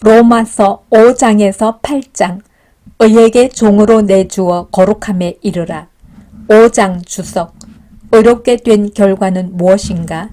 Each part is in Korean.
로마서 5장에서 8장 의에게 종으로 내주어 거룩함에 이르라. 5장 주석 의롭게 된 결과는 무엇인가?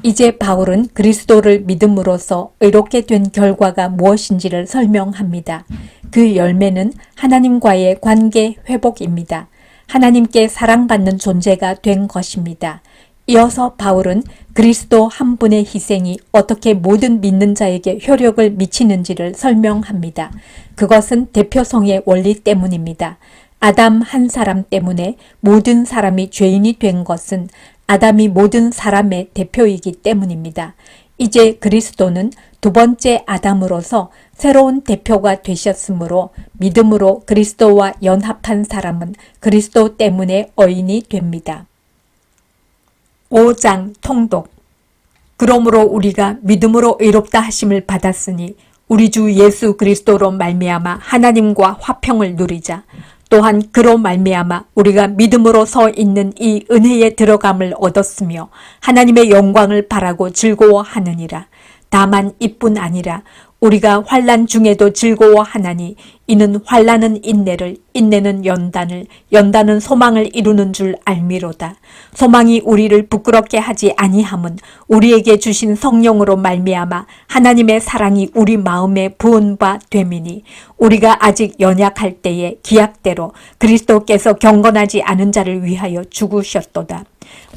이제 바울은 그리스도를 믿음으로써 의롭게 된 결과가 무엇인지를 설명합니다. 그 열매는 하나님과의 관계 회복입니다. 하나님께 사랑받는 존재가 된 것입니다. 이어서 바울은 그리스도 한 분의 희생이 어떻게 모든 믿는 자에게 효력을 미치는지를 설명합니다. 그것은 대표성의 원리 때문입니다. 아담 한 사람 때문에 모든 사람이 죄인이 된 것은 아담이 모든 사람의 대표이기 때문입니다. 이제 그리스도는 두 번째 아담으로서 새로운 대표가 되셨으므로 믿음으로 그리스도와 연합한 사람은 그리스도 때문에 의인이 됩니다. 5장 통독. 그러므로 우리가 믿음으로 의롭다 하심을 받았으니 우리 주 예수 그리스도로 말미암아 하나님과 화평을 누리자. 또한 그로 말미암아 우리가 믿음으로 서 있는 이 은혜에 들어감을 얻었으며 하나님의 영광을 바라고 즐거워하느니라. 다만 이뿐 아니라 우리가 환난 중에도 즐거워하나니 이는 환난은 인내를, 인내는 연단을, 연단은 소망을 이루는 줄 알미로다. 소망이 우리를 부끄럽게 하지 아니함은 우리에게 주신 성령으로 말미암아 하나님의 사랑이 우리 마음에 부은 바 됨이니 우리가 아직 연약할 때에 기약대로 그리스도께서 경건하지 않은 자를 위하여 죽으셨도다.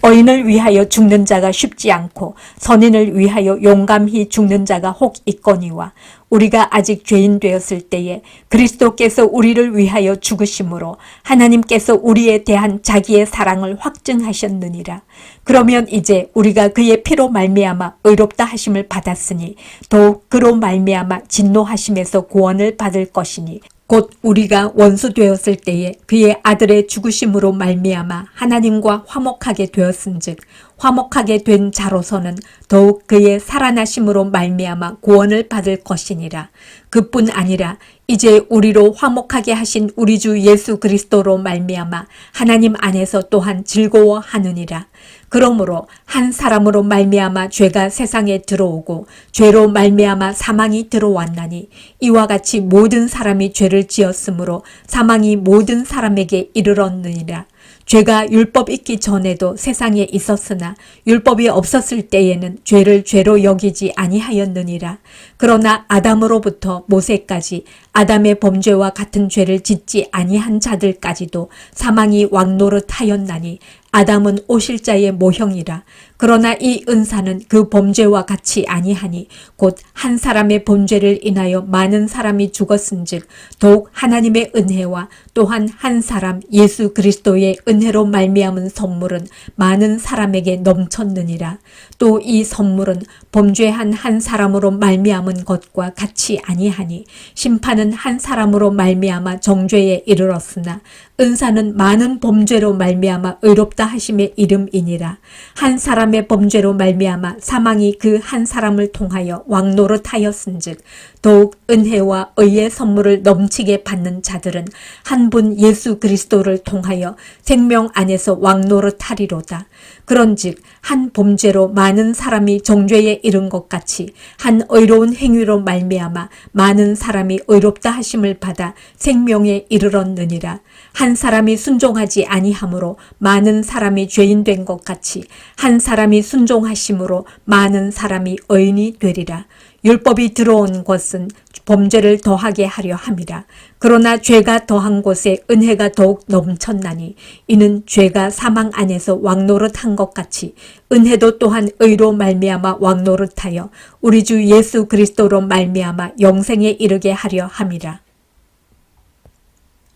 의인을 위하여 죽는 자가 쉽지 않고 선인을 위하여 용감히 죽는 자가 혹 있거니와 우리가 아직 죄인 되었을 때에 그리스도께서 우리를 위하여 죽으심으로 하나님께서 우리에 대한 자기의 사랑을 확증하셨느니라. 그러면 이제 우리가 그의 피로 말미암아 의롭다 하심을 받았으니 더욱 그로 말미암아 진노하심에서 구원을 받을 것이니 곧 우리가 원수 되었을 때에 그의 아들의 죽으심으로 말미암아 하나님과 화목하게 되었은즉 화목하게 된 자로서는 더욱 그의 살아나심으로 말미암아 구원을 받을 것이니라. 그뿐 아니라 이제 우리로 화목하게 하신 우리 주 예수 그리스도로 말미암아 하나님 안에서 또한 즐거워하느니라. 그러므로 한 사람으로 말미암아 죄가 세상에 들어오고 죄로 말미암아 사망이 들어왔나니 이와 같이 모든 사람이 죄를 지었으므로 사망이 모든 사람에게 이르렀느니라. 죄가 율법 있기 전에도 세상에 있었으나 율법이 없었을 때에는 죄를 죄로 여기지 아니하였느니라. 그러나 아담으로부터 모세까지 아담의 범죄와 같은 죄를 짓지 아니한 자들까지도 사망이 왕노릇하였나니 아담은 오실자의 모형이라. 그러나 이 은사는 그 범죄와 같이 아니하니 곧 한 사람의 범죄를 인하여 많은 사람이 죽었은즉 더욱 하나님의 은혜와 또한 한 사람 예수 그리스도의 은혜로 말미암은 선물은 많은 사람에게 넘쳤느니라. 또 이 선물은 범죄한 한 사람으로 말미암은 것과 같이 아니하니 심판은 한 사람으로 말미암아 정죄에 이르렀으나 은사는 많은 범죄로 말미암아 의롭다 하심의 이름이니라. 한 사람의 범죄로 말미암아 사망이 그 한 사람을 통하여 왕노릇하였은즉 더욱 은혜와 의의 선물을 넘치게 받는 자들은 한 분 예수 그리스도를 통하여 생명 안에서 왕노릇하리로다. 그런즉 한 범죄로 많은 사람이 정죄에 이른 것 같이 한 의로운 행위로 말미암아 많은 사람이 의롭다 하심을 받아 생명에 이르렀느니라. 한 사람이 순종하지 아니하므로 많은 사람이 죄인 된 것 같이 한 사람이 순종하심으로 많은 사람이 의인이 되리라. 율법이 들어온 것은 범죄를 더하게 하려 함이라. 그러나 죄가 더한 곳에 은혜가 더욱 넘쳤나니 이는 죄가 사망 안에서 왕노릇한 것 같이 은혜도 또한 의로 말미암아 왕노릇하여 우리 주 예수 그리스도로 말미암아 영생에 이르게 하려 함이라.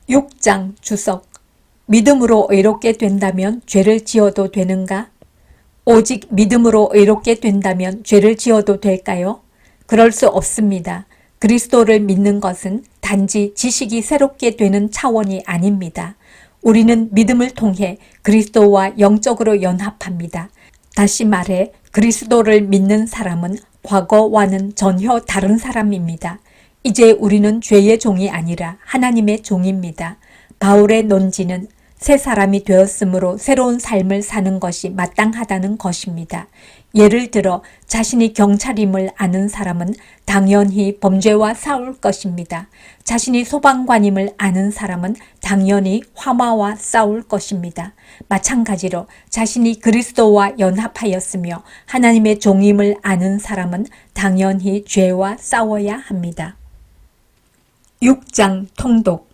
6장 주석. 믿음으로 의롭게 된다면 죄를 지어도 되는가? 오직 믿음으로 의롭게 된다면 죄를 지어도 될까요? 그럴 수 없습니다. 그리스도를 믿는 것은 단지 지식이 새롭게 되는 차원이 아닙니다. 우리는 믿음을 통해 그리스도와 영적으로 연합합니다. 다시 말해 그리스도를 믿는 사람은 과거와는 전혀 다른 사람입니다. 이제 우리는 죄의 종이 아니라 하나님의 종입니다. 바울의 논지는 새 사람이 되었으므로 새로운 삶을 사는 것이 마땅하다는 것입니다. 예를 들어 자신이 경찰임을 아는 사람은 당연히 범죄와 싸울 것입니다. 자신이 소방관임을 아는 사람은 당연히 화마와 싸울 것입니다. 마찬가지로 자신이 그리스도와 연합하였으며 하나님의 종임을 아는 사람은 당연히 죄와 싸워야 합니다. 6장 통독.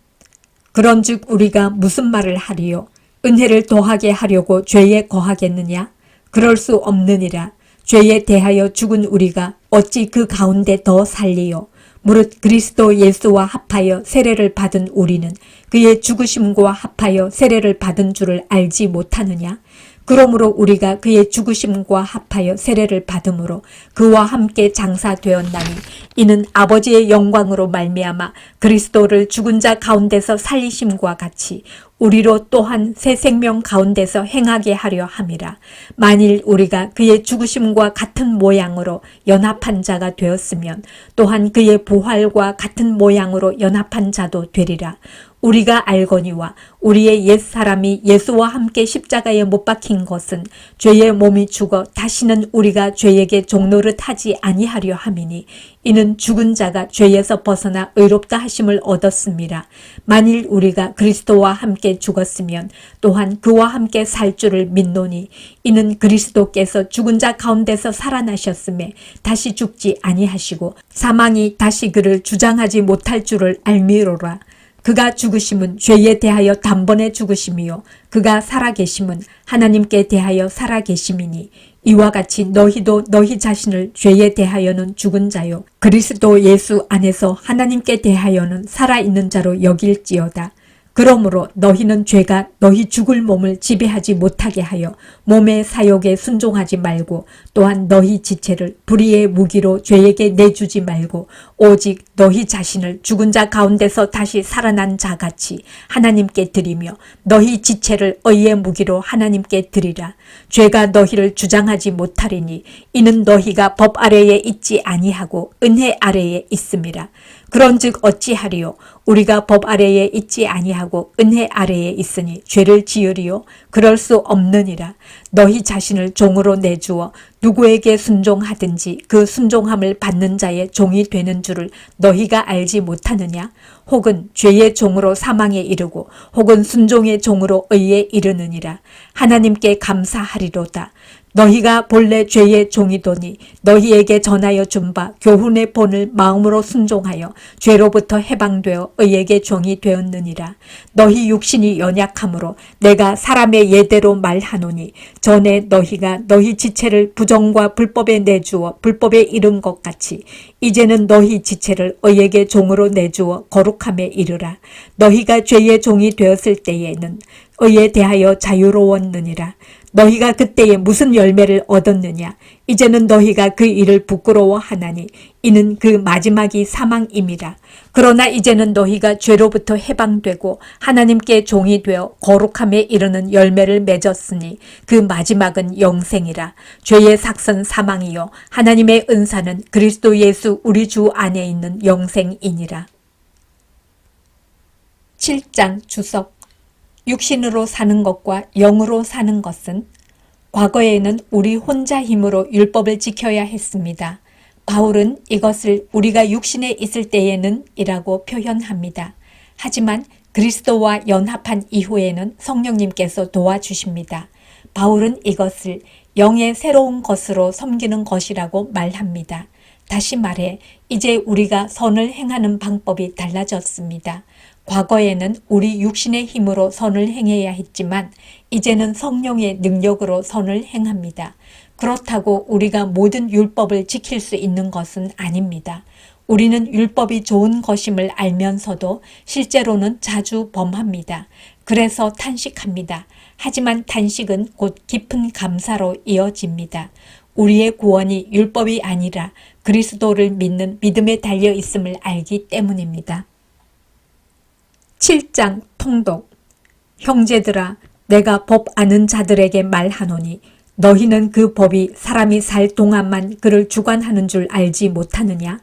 그런즉 우리가 무슨 말을 하리요? 은혜를 더하게 하려고 죄에 거하겠느냐? 그럴 수 없느니라. 죄에 대하여 죽은 우리가 어찌 그 가운데 더 살리요? 무릇 그리스도 예수와 합하여 세례를 받은 우리는 그의 죽으심과 합하여 세례를 받은 줄을 알지 못하느냐? 그러므로 우리가 그의 죽으심과 합하여 세례를 받음으로 그와 함께 장사되었나니 이는 아버지의 영광으로 말미암아 그리스도를 죽은 자 가운데서 살리심과 같이 우리로 또한 새 생명 가운데서 행하게 하려 함이라. 만일 우리가 그의 죽으심과 같은 모양으로 연합한 자가 되었으면 또한 그의 부활과 같은 모양으로 연합한 자도 되리라. 우리가 알거니와 우리의 옛사람이 예수와 함께 십자가에 못 박힌 것은 죄의 몸이 죽어 다시는 우리가 죄에게 종노릇 하지 아니하려 함이니 이는 죽은 자가 죄에서 벗어나 의롭다 하심을 얻었음이라. 만일 우리가 그리스도와 함께 죽었으면 또한 그와 함께 살 줄을 믿노니 이는 그리스도께서 죽은 자 가운데서 살아나셨음에 다시 죽지 아니하시고 사망이 다시 그를 주장하지 못할 줄을 알미로라. 그가 죽으심은 죄에 대하여 단번에 죽으심이요 그가 살아계심은 하나님께 대하여 살아계심이니 이와 같이 너희도 너희 자신을 죄에 대하여는 죽은 자요 그리스도 예수 안에서 하나님께 대하여는 살아있는 자로 여길지어다. 그러므로 너희는 죄가 너희 죽을 몸을 지배하지 못하게 하여 몸의 사욕에 순종하지 말고 또한 너희 지체를 불의의 무기로 죄에게 내주지 말고 오직 너희 자신을 죽은 자 가운데서 다시 살아난 자같이 하나님께 드리며 너희 지체를 의의 무기로 하나님께 드리라. 죄가 너희를 주장하지 못하리니 이는 너희가 법 아래에 있지 아니하고 은혜 아래에 있음이라. 그런즉 어찌하리요? 우리가 법 아래에 있지 아니하고 은혜 아래에 있으니 죄를 지으리요? 그럴 수 없느니라. 너희 자신을 종으로 내주어 누구에게 순종하든지 그 순종함을 받는 자의 종이 되는 줄을 너희가 알지 못하느냐? 혹은 죄의 종으로 사망에 이르고 혹은 순종의 종으로 의에 이르느니라. 하나님께 감사하리로다. 너희가 본래 죄의 종이더니 너희에게 전하여 준 바 교훈의 본을 마음으로 순종하여 죄로부터 해방되어 의에게 종이 되었느니라. 너희 육신이 연약함으로 내가 사람의 예대로 말하노니 전에 너희가 너희 지체를 부정과 불법에 내주어 불법에 이른 것 같이 이제는 너희 지체를 의에게 종으로 내주어 거룩함에 이르라. 너희가 죄의 종이 되었을 때에는 의에 대하여 자유로웠느니라. 너희가 그때에 무슨 열매를 얻었느냐? 이제는 너희가 그 일을 부끄러워하나니 이는 그 마지막이 사망임이라. 그러나 이제는 너희가 죄로부터 해방되고 하나님께 종이 되어 거룩함에 이르는 열매를 맺었으니 그 마지막은 영생이라. 죄의 삭선 사망이요 하나님의 은사는 그리스도 예수 우리 주 안에 있는 영생이니라. 7장 주석. 육신으로 사는 것과 영으로 사는 것은 과거에는 우리 혼자 힘으로 율법을 지켜야 했습니다. 바울은 이것을 우리가 육신에 있을 때에는 이라고 표현합니다. 하지만 그리스도와 연합한 이후에는 성령님께서 도와주십니다. 바울은 이것을 영의 새로운 것으로 섬기는 것이라고 말합니다. 다시 말해 이제 우리가 선을 행하는 방법이 달라졌습니다. 과거에는 우리 육신의 힘으로 선을 행해야 했지만 이제는 성령의 능력으로 선을 행합니다. 그렇다고 우리가 모든 율법을 지킬 수 있는 것은 아닙니다. 우리는 율법이 좋은 것임을 알면서도 실제로는 자주 범합니다. 그래서 탄식합니다. 하지만 탄식은 곧 깊은 감사로 이어집니다. 우리의 구원이 율법이 아니라 그리스도를 믿는 믿음에 달려 있음을 알기 때문입니다. 7장 통독. 형제들아, 내가 법 아는 자들에게 말하노니 너희는 그 법이 사람이 살 동안만 그를 주관하는 줄 알지 못하느냐?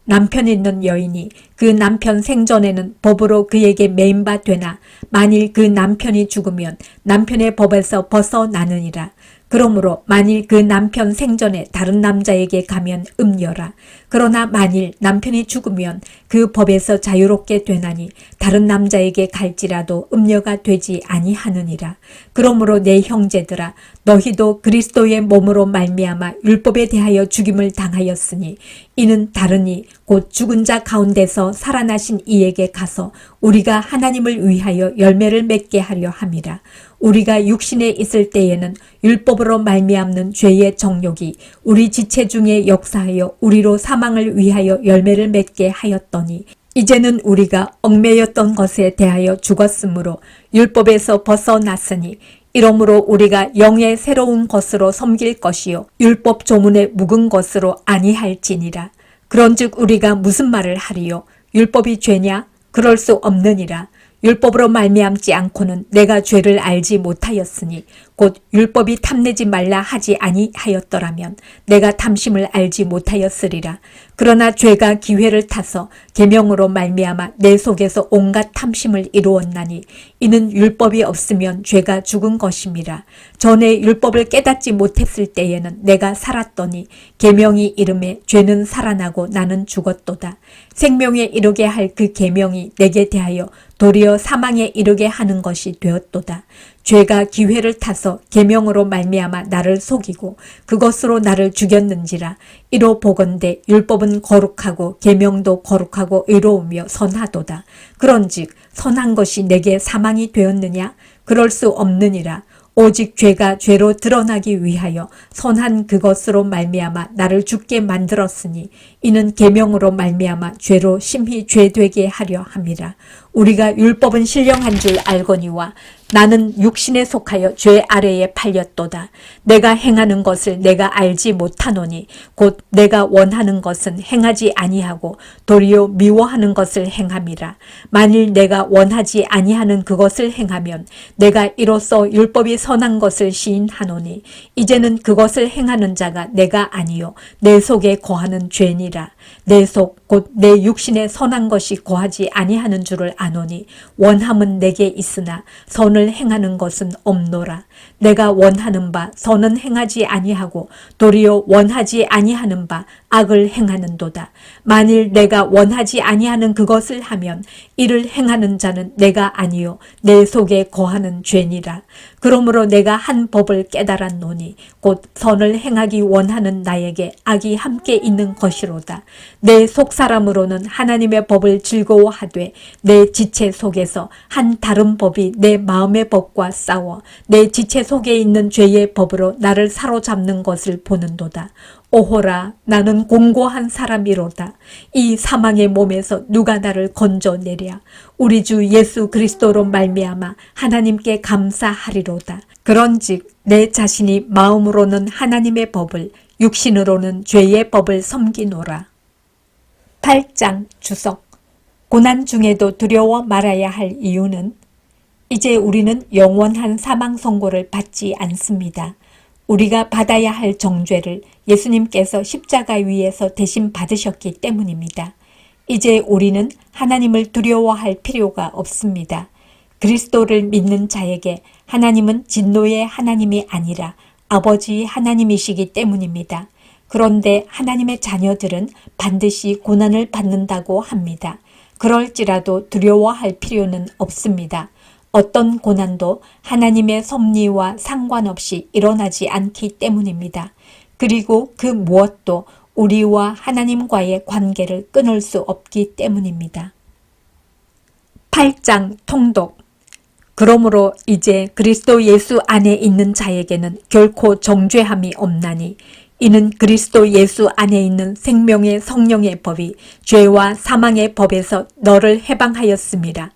남편 있는 여인이 그 남편 생전에는 법으로 그에게 매인바 되나 만일 그 남편이 죽으면 남편의 법에서 벗어나느니라. 그러므로 만일 그 남편 생전에 다른 남자에게 가면 음녀라. 그러나 만일 남편이 죽으면 그 법에서 자유롭게 되나니 다른 남자에게 갈지라도 음녀가 되지 아니하느니라. 그러므로 내 형제들아, 너희도 그리스도의 몸으로 말미암아 율법에 대하여 죽임을 당하였으니 이는 다르니 곧 죽은 자 가운데서 살아나신 이에게 가서 우리가 하나님을 위하여 열매를 맺게 하려 함이라. 우리가 육신에 있을 때에는 율법으로 말미암는 죄의 정욕이 우리 지체 중에 역사하여 우리로 사망을 위하여 열매를 맺게 하였더니 이제는 우리가 얽매였던 것에 대하여 죽었으므로 율법에서 벗어났으니 이러므로 우리가 영의 새로운 것으로 섬길 것이요 율법 조문에 묵은 것으로 아니할지니라. 그런즉 우리가 무슨 말을 하리요? 율법이 죄냐? 그럴 수 없느니라. 율법으로 말미암지 않고는 내가 죄를 알지 못하였으니 곧 율법이 탐내지 말라 하지 아니하였더라면 내가 탐심을 알지 못하였으리라. 그러나 죄가 기회를 타서 계명으로 말미암아 내 속에서 온갖 탐심을 이루었나니 이는 율법이 없으면 죄가 죽은 것임이라. 전에 율법을 깨닫지 못했을 때에는 내가 살았더니 계명이 이름에 죄는 살아나고 나는 죽었도다. 생명에 이르게 할 그 계명이 내게 대하여 도리어 사망에 이르게 하는 것이 되었도다. 죄가 기회를 타서 계명으로 말미암아 나를 속이고 그것으로 나를 죽였는지라. 이로 보건대 율법은 거룩하고 계명도 거룩하고 의로우며 선하도다. 그런즉 선한 것이 내게 사망이 되었느냐? 그럴 수 없느니라. 오직 죄가 죄로 드러나기 위하여 선한 그것으로 말미암아 나를 죽게 만들었으니 이는 계명으로 말미암아 죄로 심히 죄되게 하려 함이라. 우리가 율법은 신령한 줄 알거니와 나는 육신에 속하여 죄 아래에 팔렸도다. 내가 행하는 것을 내가 알지 못하노니 곧 내가 원하는 것은 행하지 아니하고 도리어 미워하는 것을 행함이라. 만일 내가 원하지 아니하는 그것을 행하면 내가 이로써 율법이 선한 것을 시인하노니 이제는 그것을 행하는 자가 내가 아니요 내 속에 거하는 죄니라. 내 속 곧 내 육신에 선한 것이 거하지 아니하는 줄을 아노니 원함은 내게 있으나 선을 행하는 것은 없노라. 내가 원하는 바 선은 행하지 아니하고 도리어 원하지 아니하는 바 악을 행하는도다. 만일 내가 원하지 아니하는 그것을 하면 이를 행하는 자는 내가 아니요 내 속에 거하는 죄니라. 그러므로 내가 한 법을 깨달았노니 곧 선을 행하기 원하는 나에게 악이 함께 있는 것이로다. 내 속사람으로는 하나님의 법을 즐거워하되 내 지체 속에서 한 다른 법이 내 마음의 법과 싸워 내 지체 속에 있는 죄의 법으로 나를 사로잡는 것을 보는도다. 오호라, 나는 공고한 사람이로다. 이 사망의 몸에서 누가 나를 건져내랴. 우리 주 예수 그리스도로 말미암아 하나님께 감사하리로다. 그런즉 내 자신이 마음으로는 하나님의 법을 육신으로는 죄의 법을 섬기노라. 8장 주석. 고난 중에도 두려워 말아야 할 이유는 이제 우리는 영원한 사망 선고를 받지 않습니다. 우리가 받아야 할 정죄를 예수님께서 십자가 위에서 대신 받으셨기 때문입니다. 이제 우리는 하나님을 두려워할 필요가 없습니다. 그리스도를 믿는 자에게 하나님은 진노의 하나님이 아니라 아버지 하나님이시기 때문입니다. 그런데 하나님의 자녀들은 반드시 고난을 받는다고 합니다. 그럴지라도 두려워할 필요는 없습니다. 어떤 고난도 하나님의 섭리와 상관없이 일어나지 않기 때문입니다. 그리고 그 무엇도 우리와 하나님과의 관계를 끊을 수 없기 때문입니다. 8장 통독. 그러므로 이제 그리스도 예수 안에 있는 자에게는 결코 정죄함이 없나니 이는 그리스도 예수 안에 있는 생명의 성령의 법이 죄와 사망의 법에서 너를 해방하였음이라.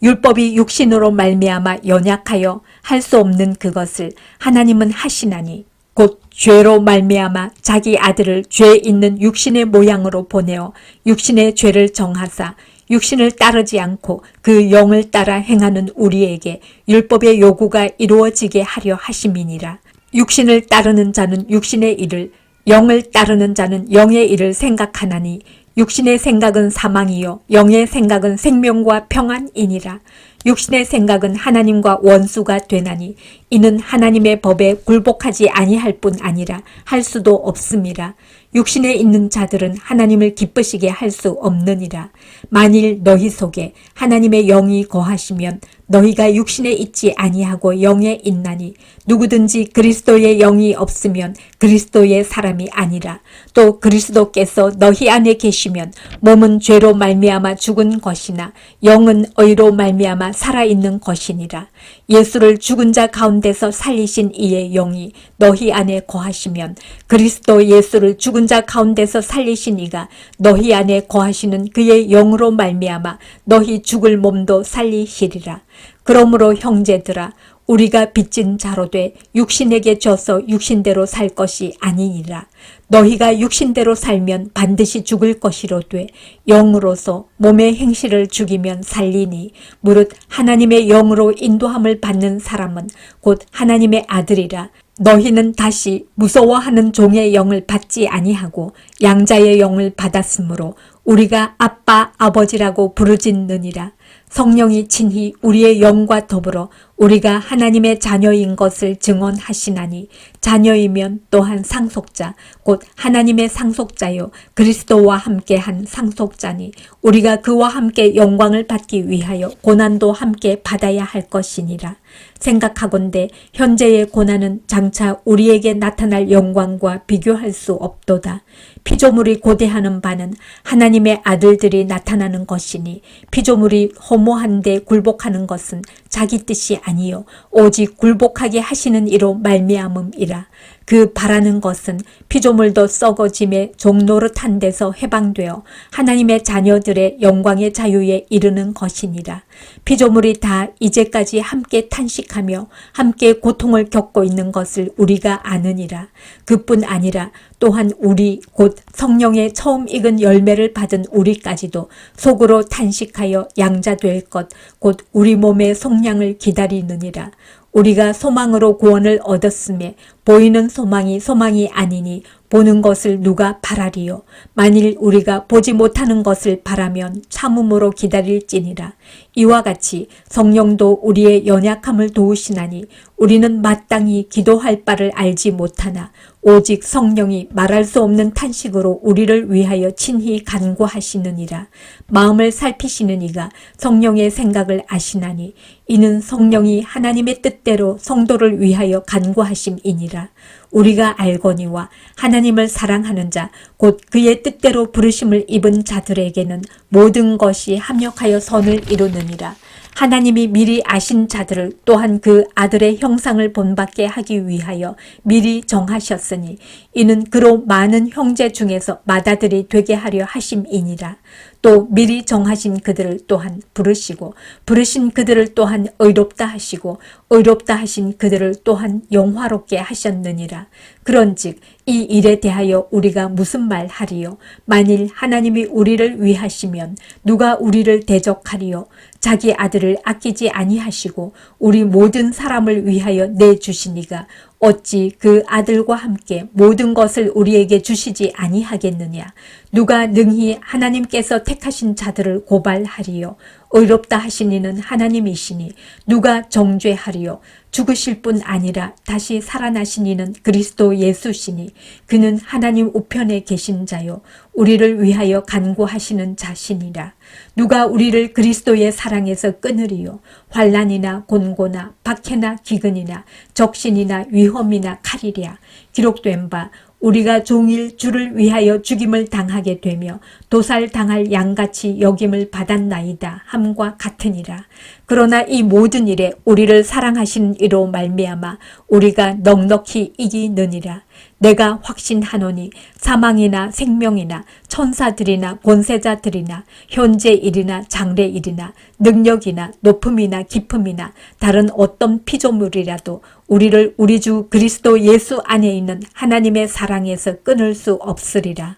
율법이 육신으로 말미암아 연약하여 할 수 없는 그것을 하나님은 하시나니 곧 죄로 말미암아 자기 아들을 죄 있는 육신의 모양으로 보내어 육신의 죄를 정하사 육신을 따르지 않고 그 영을 따라 행하는 우리에게 율법의 요구가 이루어지게 하려 하심이니라. 육신을 따르는 자는 육신의 일을, 영을 따르는 자는 영의 일을 생각하나니 육신의 생각은 사망이요 영의 생각은 생명과 평안이니라. 육신의 생각은 하나님과 원수가 되나니 이는 하나님의 법에 굴복하지 아니할 뿐 아니라 할 수도 없음이라. 육신에 있는 자들은 하나님을 기쁘시게 할 수 없느니라. 만일 너희 속에 하나님의 영이 거하시면 너희가 육신에 있지 아니하고 영에 있나니 누구든지 그리스도의 영이 없으면 그리스도의 사람이 아니라. 또 그리스도께서 너희 안에 계시면 몸은 죄로 말미암아 죽은 것이나 영은 의로 말미암아 살아있는 것이니라. 예수를 죽은 자 가운데서 살리신 이의 영이 너희 안에 거하시면 그리스도 예수를 죽은 자 가운데서 살리신 이가 너희 안에 거하시는 그의 영으로 말미암아 너희 죽을 몸도 살리시리라. 그러므로 형제들아 우리가 빚진 자로 돼 육신에게 져서 육신대로 살 것이 아니니라. 너희가 육신대로 살면 반드시 죽을 것이로되 영으로서 몸의 행실을 죽이면 살리니 무릇 하나님의 영으로 인도함을 받는 사람은 곧 하나님의 아들이라. 너희는 다시 무서워하는 종의 영을 받지 아니하고 양자의 영을 받았으므로 우리가 아빠 아버지라고 부르짖느니라. 성령이 친히 우리의 영과 더불어 우리가 하나님의 자녀인 것을 증언하시나니 자녀이면 또한 상속자 곧 하나님의 상속자요 그리스도와 함께한 상속자니 우리가 그와 함께 영광을 받기 위하여 고난도 함께 받아야 할 것이니라. 생각하건대 현재의 고난은 장차 우리에게 나타날 영광과 비교할 수 없도다. 피조물이 고대하는 바는 하나님의 아들들이 나타나는 것이니 피조물이 허무한데 굴복하는 것은 자기 뜻이 아니요 오직 굴복하게 하시는 이로 말미암음이라. 그 바라는 것은 피조물도 썩어짐에 종노릇한 데서 해방되어 하나님의 자녀들의 영광의 자유에 이르는 것이니라. 피조물이 다 이제까지 함께 탄식하며 함께 고통을 겪고 있는 것을 우리가 아느니라. 그뿐 아니라 또한 우리 곧 성령의 처음 익은 열매를 받은 우리까지도 속으로 탄식하여 양자될 것 곧 우리 몸의 속량을 기다리느니라. 우리가 소망으로 구원을 얻었음에 보이는 소망이 소망이 아니니 보는 것을 누가 바라리요. 만일 우리가 보지 못하는 것을 바라면 참음으로 기다릴지니라. 이와 같이 성령도 우리의 연약함을 도우시나니 우리는 마땅히 기도할 바를 알지 못하나 오직 성령이 말할 수 없는 탄식으로 우리를 위하여 친히 간구하시느니라. 마음을 살피시는 이가 성령의 생각을 아시나니 이는 성령이 하나님의 뜻대로 성도를 위하여 간구하심이니라. 우리가 알거니와 하나님을 사랑하는 자 곧 그의 뜻대로 부르심을 입은 자들에게는 모든 것이 합력하여 선을 이루느니라. 하나님이 미리 아신 자들을 또한 그 아들의 형상을 본받게 하기 위하여 미리 정하셨으니 이는 그로 많은 형제 중에서 맏아들이 되게 하려 하심이니라. 또 미리 정하신 그들을 또한 부르시고 부르신 그들을 또한 의롭다 하시고 의롭다 하신 그들을 또한 영화롭게 하셨느니라. 그런즉 이 일에 대하여 우리가 무슨 말 하리요? 만일 하나님이 우리를 위하시면 누가 우리를 대적하리요? 자기 아들을 아끼지 아니하시고 우리 모든 사람을 위하여 내주시니가 어찌 그 아들과 함께 모든 것을 우리에게 주시지 아니하겠느냐? 누가 능히 하나님께서 택하신 자들을 고발하리요? 의롭다 하신 이는 하나님이시니 누가 정죄하리요? 죽으실 뿐 아니라 다시 살아나신 이는 그리스도 예수시니 그는 하나님 우편에 계신 자요 우리를 위하여 간구하시는 자시니라. 누가 우리를 그리스도의 사랑에서 끊으리요? 환난이나 곤고나 박해나 기근이나 적신이나 위험이나 칼이랴. 기록된 바 우리가 종일 주를 위하여 죽임을 당하게 되며 도살당할 양같이 여김을 받았나이다 함과 같으니라. 그러나 이 모든 일에 우리를 사랑하신 이로 말미암아 우리가 넉넉히 이기느니라. 내가 확신하노니 사망이나 생명이나 천사들이나 권세자들이나 현재 일이나 장래 일이나 능력이나 높음이나 깊음이나 다른 어떤 피조물이라도 우리를 우리 주 그리스도 예수 안에 있는 하나님의 사랑에서 끊을 수 없으리라.